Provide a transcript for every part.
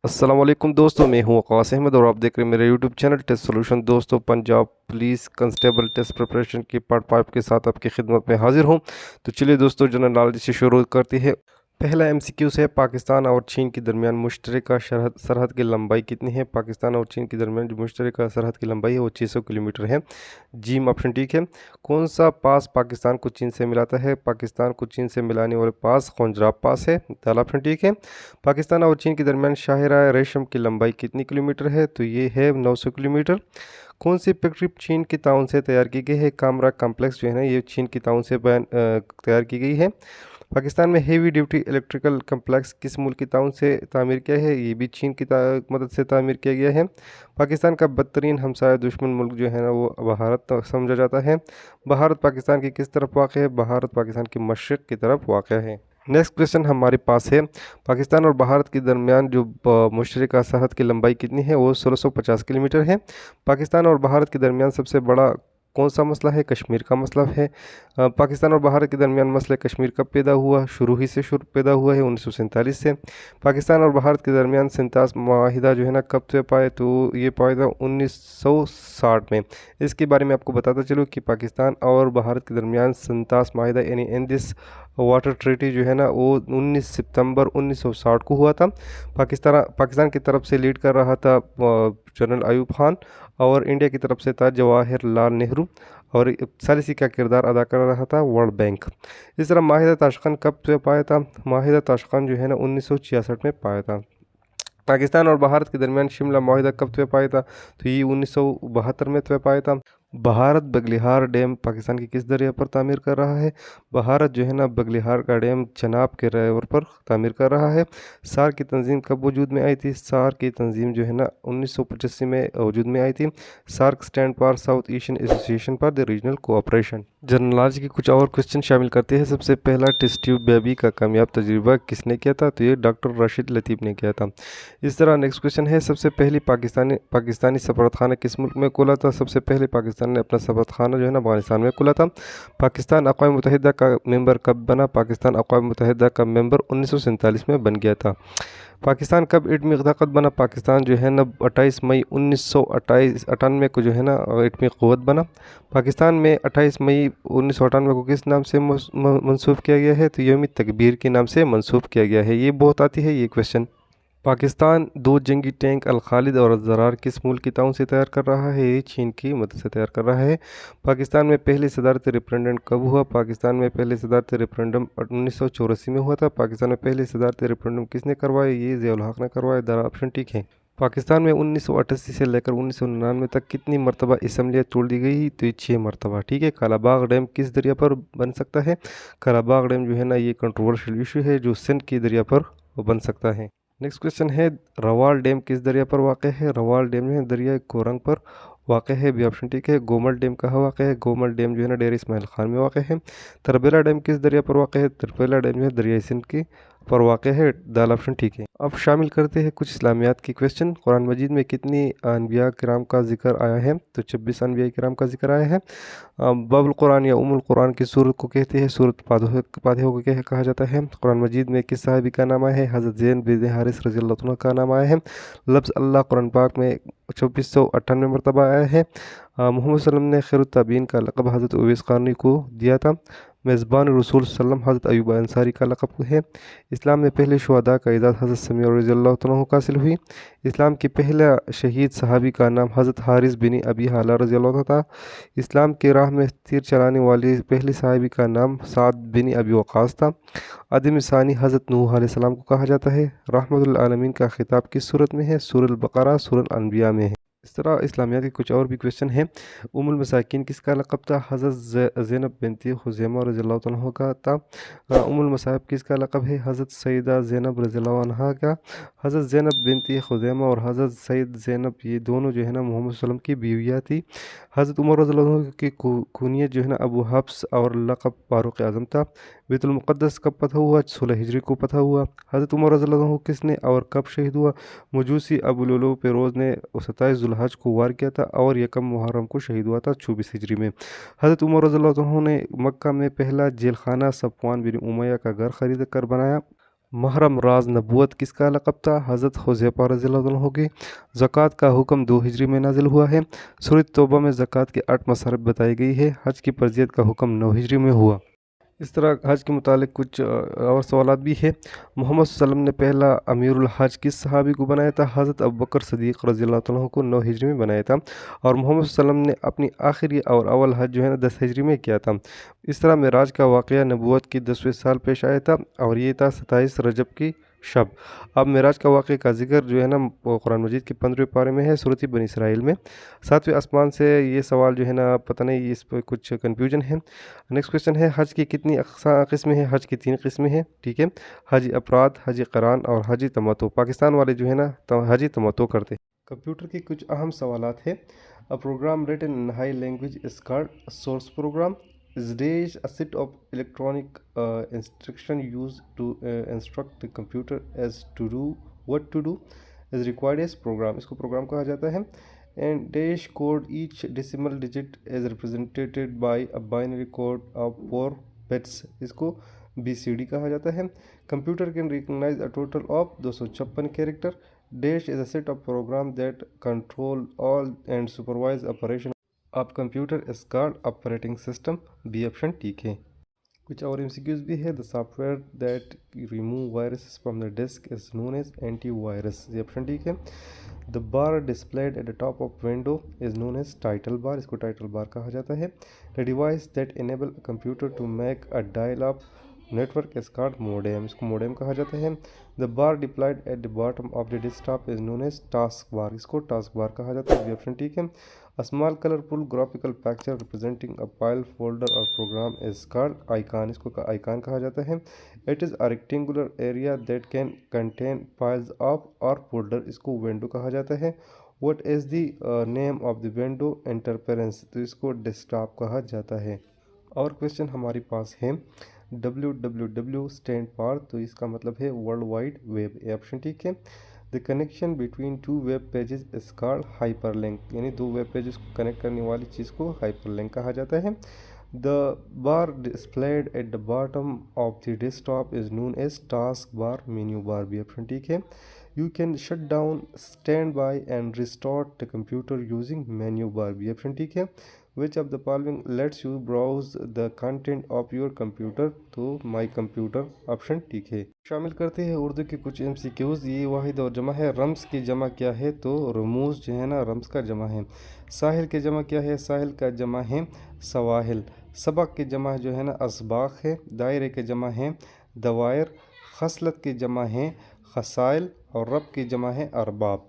السلام علیکم دوستوں، میں ہوں وقاص احمد اور آپ دیکھ رہے ہیں میرے یوٹیوب چینل ٹیسٹ سولوشن۔ دوستوں، پنجاب پولیس کنسٹیبل ٹیسٹ پریپریشن کی پارٹ 5 کے ساتھ آپ کی خدمت میں حاضر ہوں۔ تو چلیے دوستوں، جنرل نالج سے شروع کرتے ہیں۔ پہلا ایم سی کیو سے پاکستان اور چین کے درمیان مشترکہ سرحد کی لمبائی کتنی ہے؟ پاکستان اور چین کے درمیان جو مشترکہ سرحد کی لمبائی ہے وہ 600 کلومیٹر ہے۔ جیم آپشن ٹھیک ہے۔ کون سا پاس پاکستان کو چین سے ملاتا ہے؟ پاکستان کو چین سے ملانے والے پاس خونجراب پاس ہے۔ دال آپشن ٹھیک ہے۔ پاکستان اور چین کے درمیان شاہراہ ریشم کی لمبائی کتنی کلومیٹر ہے؟ تو یہ ہے 900 کلومیٹر۔ کون سی فیکٹری چین کے تعاون سے تیار کی گئی ہے؟ کامرا کمپلیکس جو ہے نا یہ چین کے تعاون سے تیار کی گئی ہے۔ پاکستان میں ہیوی ڈیوٹی الیکٹریکل کمپلیکس کس ملک کے تعاون سے تعمیر کیا ہے؟ یہ بھی چین کی مدد سے تعمیر کیا گیا ہے۔ پاکستان کا بدترین ہمسایہ دشمن ملک جو ہے نا وہ بھارت سمجھا جاتا ہے۔ بھارت پاکستان کی کس طرف واقع ہے؟ بھارت پاکستان کی مشرق کی طرف واقع ہے۔ نیکسٹ کویشچن ہمارے پاس ہے، پاکستان اور بھارت کے درمیان جو مشترکہ سرحد کی لمبائی کتنی ہے؟ وہ 1650 کلومیٹر ہے۔ پاکستان اور بھارت کے درمیان سب سے بڑا کون سا مسئلہ ہے؟ کشمیر کا مسئلہ ہے۔ پاکستان اور بھارت کے درمیان مسئلہ کشمیر کب پیدا ہوا؟ شروع پیدا ہوا ہے 1947 سے۔ پاکستان اور بھارت کے درمیان سنتاس معاہدہ جو ہے نا کب سے پائے؟ تو یہ پایا تھا 1960 میں۔ اس کے بارے میں آپ کو بتاتا چلوں کہ پاکستان اور بھارت کے درمیان سنتاس معاہدہ یعنی اندس واٹر ٹریٹی جو ہے نا وہ 19 ستمبر 1960 کو ہوا تھا۔ پاکستان کی طرف سے لیڈ کر رہا تھا جنرل ایوب خان، اور انڈیا کی طرف سے تھا جواہر لال نہرو، اور ثالثی کا کردار ادا کر رہا تھا ورلڈ بینک۔ اس طرح معاہدہ تاشقند کب سے پایا تھا؟ معاہدہ تاشقند جو ہے نا 1966 میں پایا تھا۔ پاکستان اور بھارت کے درمیان شملہ معاہدہ کب طے پایا تھا؟ تو یہ 1972 میں طے پایا تھا۔ بھارت بگلیہار ڈیم پاکستان کی کس دریا پر تعمیر کر رہا ہے؟ بھارت جو ہے نا بگلیہار کا ڈیم چناب کے ریور پر تعمیر کر رہا ہے۔ سارک کی تنظیم کب وجود میں آئی تھی؟ سارک کی تنظیم جو ہے نا 1985 میں وجود میں آئی تھی۔ SAARC stand for south Asian ایسوسی ایشن for the regional cooperation. General knowledge کے کچھ اور کوسچن شامل کرتے ہیں۔ سب سے پہلا ٹیسٹ ٹیوب بیبی کا کامیاب تجربہ کس نے کیا تھا؟ تو یہ ڈاکٹر راشد لطیف نے کیا تھا۔ اس طرح نیکسٹ کویشچن ہے، سب سے پہلی پاکستانی سفارتخانہ کس ملک میں کھولا تھا؟ سب سے پہلے پاکستان نے اپنا سفارتخانہ جو ہے نا افغانستان میں کھولا تھا۔ پاکستان اقوام متحدہ کا ممبر کب بنا؟ پاکستان اقوام متحدہ کا ممبر 1947 میں بن گیا تھا۔ پاکستان کب ایٹمی طاقت بنا؟ پاکستان جو ہے نا 28 مئی 1998 کو جو ہے نا ایٹمی قوت بنا۔ پاکستان میں 28 مئی 1998 کو کس نام سے منسوب کیا گیا ہے؟ تو یوم تکبیر کے نام سے منسوب کیا گیا ہے۔ یہ بہت آتی ہے یہ کویشچن۔ پاکستان 2 جنگی ٹینک الخالد اور الزرار کس ملک کے تعاون سے تیار کر رہا ہے؟ یہ چین کی مدد سے تیار کر رہا ہے۔ پاکستان میں پہلی صدارتی ریفرنڈم کب ہوا؟ پاکستان میں پہلے صدارتی ریفرنڈم 1984 میں ہوا تھا۔ پاکستان میں پہلے صدارتی ریفرنڈم کس نے کروایا؟ یہ ضیاء الحق نے کروایا۔ دار آپشن ٹھیک ہے۔ پاکستان میں 1988 سے لے کر 1999 تک کتنی مرتبہ اسمبلیاں توڑ دی گئی؟ تو یہ 6 مرتبہ۔ ٹھیک ہے۔ کالا باغ ڈیم کس دریا پر بن سکتا ہے؟ کالا باغ ڈیم جو ہے نا یہ کنٹروورشل ایشو ہے جو سندھ کی دریا پر بن سکتا ہے۔ نیکسٹ کویشچن ہے، روال ڈیم کس دریا پر واقع ہے؟ روال ڈیم جو ہے دریائے کورنگ پر واقع ہے۔ بی آپشن ٹھیک ہے۔ گومل ڈیم کہاں واقع ہے؟ گومل ڈیم جو ہے نا ڈیر اسماعیل خان میں واقع ہے۔ تربیلا ڈیم کس دریا پر واقع ہے؟ تربیلا ڈیم جو ہے دریائے سندھ کی پر واقع ہے۔ دال آپشن ٹھیک ہے۔ اب شامل کرتے ہیں کچھ اسلامیات کی کویشچن۔ قرآن مجید میں کتنی انبیاء کرام کا ذکر آیا ہے؟ تو 26 انبیاء کرام کا ذکر آیا ہے۔ باب القرآن یا القرآن کی سورت کو کہتے ہیں، سورت فاتحہ کو کہا جاتا ہے۔ قرآن مجید میں کس صحابی کا نام آیا ہے؟ حضرت زید بن حارث رضی اللہ عنہ کا نام آیا ہے۔ لفظ اللہ قرآن پاک میں 2498 مرتبہ آیا ہے۔ محمد صلی اللہ علیہ وسلم نے خیر التابعین کا لقب حضرت اویس قرنی کو دیا تھا۔ میزبان رسول صلی اللہ علیہ وسلم حضرت ایوب انصاری کا لقب ہے۔ اسلام میں پہلے شہداء کا اعزاز حضرت سمیع رضی اللہ عنہ کو حاصل ہوئی۔ اسلام کے پہلا شہید صحابی کا نام حضرت حارث بن ابی حالہ رضی اللہ عنہ تھا۔ اسلام کی راہ میں تیر چلانے والے پہلے صحابی کا نام سعد بن ابی وقاص تھا۔ آدم ثانی حضرت نوح علیہ السلام کو کہا جاتا ہے۔ رحمت للعالمین کا خطاب کس سورت میں ہے؟ سورۃ البقرہ، سورۃ الانبیاء میں ہے۔ اس طرح اسلامیات کے کچھ اور بھی کویشچن ہیں۔ المساکین کس کا لقب تھا؟ حضرت زینب بنت خزیمہ رضی اللہ عنہ کا تھا۔ المصاحب کس کا لقب ہے؟ حضرت سیدہ زینب رضی اللہ عنہ کا۔ حضرت زینب بنت خزیمہ اور حضرت سید زینب یہ دونوں جو ہے نا محمد صلی اللہ علیہ وسلم کی بیویاں تھی۔ حضرت عمر رضی اللہ عنہ کی کنیت جو ہے نا ابو حفص اور لقب فاروق اعظم تھا۔ بیت المقدس کب فتح ہوا؟ 16 ہجری کو فتح ہوا۔ حضرت عمر رضی اللہ عنہ کس نے اور کب شہید ہوا؟ مجوسی ابو لولو پیروز نے 27 ذوالحج کو وار کیا تھا اور 1 محرم کو شہید ہوا تھا 24 ہجری میں۔ حضرت عمر رضی اللہ عنہ نے مکہ میں پہلا جیل خانہ صفوان بن امیہ کا گھر خرید کر بنایا۔ محرم راز نبوت کس کا لقب تھا؟ حضرت حذیفہ رضی اللہ عنہ کی۔ زکوٰۃ کا حکم 2 ہجری میں نازل ہوا ہے۔ سورۃ توبہ میں زکوٰۃ کے 8 مصارف بتائی گئی ہے۔ حج کی فرضیت کا حکم 9 ہجری میں ہوا۔ اس طرح حج کے متعلق کچھ اور سوالات بھی ہے۔ محمد صلی اللہ علیہ وسلم نے پہلا امیر الحج کس صحابی کو بنایا تھا؟ حضرت ابوبکر صدیق رضی اللہ عنہ کو 9 ہجری میں بنایا تھا، اور محمد صلی اللہ علیہ وسلم نے اپنی آخری اور اول حج جو ہے نا 10 ہجری میں کیا تھا۔ اس طرح معراج کا واقعہ نبوت کی 10ویں سال پیش آیا تھا، اور یہ تھا 27 رجب کی شب۔ اب معراج کا واقعہ کا ذکر جو ہے نا وہ قرآن مجید کے 15ویں پارے میں ہے، سورۃ بنی اسرائیل میں۔ 7ویں آسمان سے یہ سوال جو ہے نا پتہ نہیں، اس پہ کچھ کنفیوژن ہے۔ نیکسٹ کویشچن ہے، حج کی کتنی قسمیں ہیں؟ حج کی 3 قسمیں ہیں، ٹھیک ہے۔ حج افراد، حج قران اور حج تمتع۔ پاکستان والے جو ہے نا حج تمتع کرتے ہیں۔ کمپیوٹر کے کچھ اہم سوالات ہیں۔ A program written in high language is called a source program. Is dash a set of electronic instruction used to instruct the computer as to do what to do is required as program. اس کو program کہا جاتا ہے۔ And dash code, each decimal digit is represented by a binary code of 4 bits. اس کو BCD کہا جاتا ہے۔ Computer can recognize a total of 256 character. Dash is a set of programs that control all and supervise operation of computer is called operating system. B option ٹھیک ہے۔ کچھ اور MCQs بھی ہے۔ The software that remove viruses from the disk is known as antivirus. یہ option ٹھیک ہے۔ The bar displayed at the top of window is known as title bar. اس کو title bar کہا جاتا ہے۔ The device that enable a computer to make a dial-up network is called modem. اس کو modem کہا جاتا ہے۔ The bar displayed at the bottom of the desktop is known as taskbar. اس کو task bar کہا جاتا ہے۔ یہ option ٹھیک ہے۔ A small colorful graphical picture representing a file, folder or program is called icon. اس کو icon کہا جاتا ہے۔ It is a rectangular area that can contain files of or folder. اس کو window کہا جاتا ہے۔ What is the name of the window interface? تو اس کو desktop کہا جاتا ہے۔ اور کویشچن ہمارے پاس ہے www stand for، تو اس کا مطلب ہے ورلڈ وائڈ ویب۔ یہ آپشن ٹھیک ہے۔ The connection between two web pages is called hyperlink. یعنی 2 ویب پیجز کو کنیکٹ کرنے والی چیز کو hyperlink کہا جاتا ہے۔ The bar displayed at the bottom of the desktop is known as taskbar, menu bar. بھی آپشن ٹھیک ہے۔ You can shut down, stand by and restart the computer using menu bar. بھی آپشن ٹھیک ہے۔ Which of the following lets you browse the content of your computer? تو my computer option ٹھیک ہے۔ شامل کرتے ہیں اردو کے کچھ MCQs۔ یہ واحد اور جمع ہے۔ رمز کی جمع کیا ہے؟ تو رموز جو ہے نا رمز کا جمع ہے۔ ساحل کی جمع کیا ہے؟ ساحل کا جمع ہے سواحل۔ سبق کی جمع جو ہے نا اسباق ہے۔ دائرے کی جمع ہے دوائر۔ خصلت کی جمع ہے خصائل، اور رب کی جمع ہے ارباب۔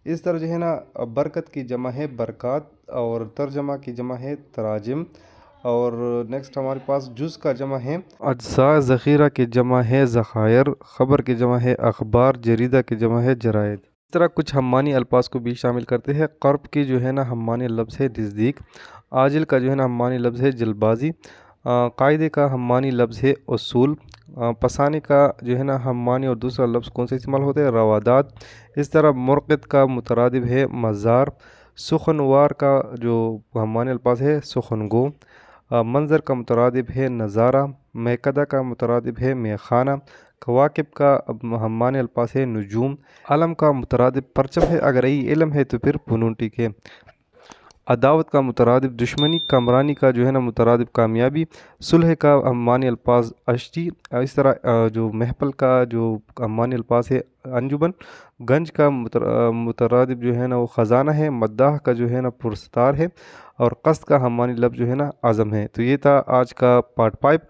اس طرح جو ہے نا برکت کی جمع ہے برکات، اور ترجمہ کی جمع ہے تراجم۔ اور نیکسٹ ہمارے پاس جز کا جمع ہے اجزاء، ذخیرہ کی جمع ہے ذخائر، خبر کی جمع ہے اخبار، جریدہ کی جمع ہے جرائد۔ اس طرح کچھ ہم معنی الفاظ کو بھی شامل کرتے ہیں۔ قرب کی جو ہے نا ہم معنی لفظ ہے نزدیک۔ عاجل کا جو ہے نا ہم معنی لفظ ہے جلد بازی۔ قاعدے کا ہم معنی لفظ ہے اصول۔ پسانے کا جو ہے نا ہم معنی اور دوسرا لفظ کون سے استعمال ہوتے ہیں؟ روادات۔ اس طرح مرقد کا مترادف ہے مزار۔ سخنوار کا جو ہم معنی الفاظ ہے سخن گو۔ منظر کا مترادف ہے نظارہ۔ میکدہ کا مترادف ہے میخانہ۔ کواکب کا ہم معنی الفاظ ہے نجوم۔ علم کا مترادف پرچم ہے، اگر ای علم ہے تو پھر فنون ٹھیک ہے۔ عداوت کا مترادف دشمنی۔ کامرانی کا جو ہے نا مترادف کامیابی۔ صلح کا ہم معنی الفاظ اشتی۔ اس طرح جو محفل کا جو ہم معنی الفاظ ہے انجمن۔ گنج کا مترادف جو ہے نا وہ خزانہ ہے۔ مداح کا جو ہے نا پرستار ہے، اور قصد کا ہم معنی لفظ جو ہے نا عزم ہے۔ تو یہ تھا آج کا پارٹ 5۔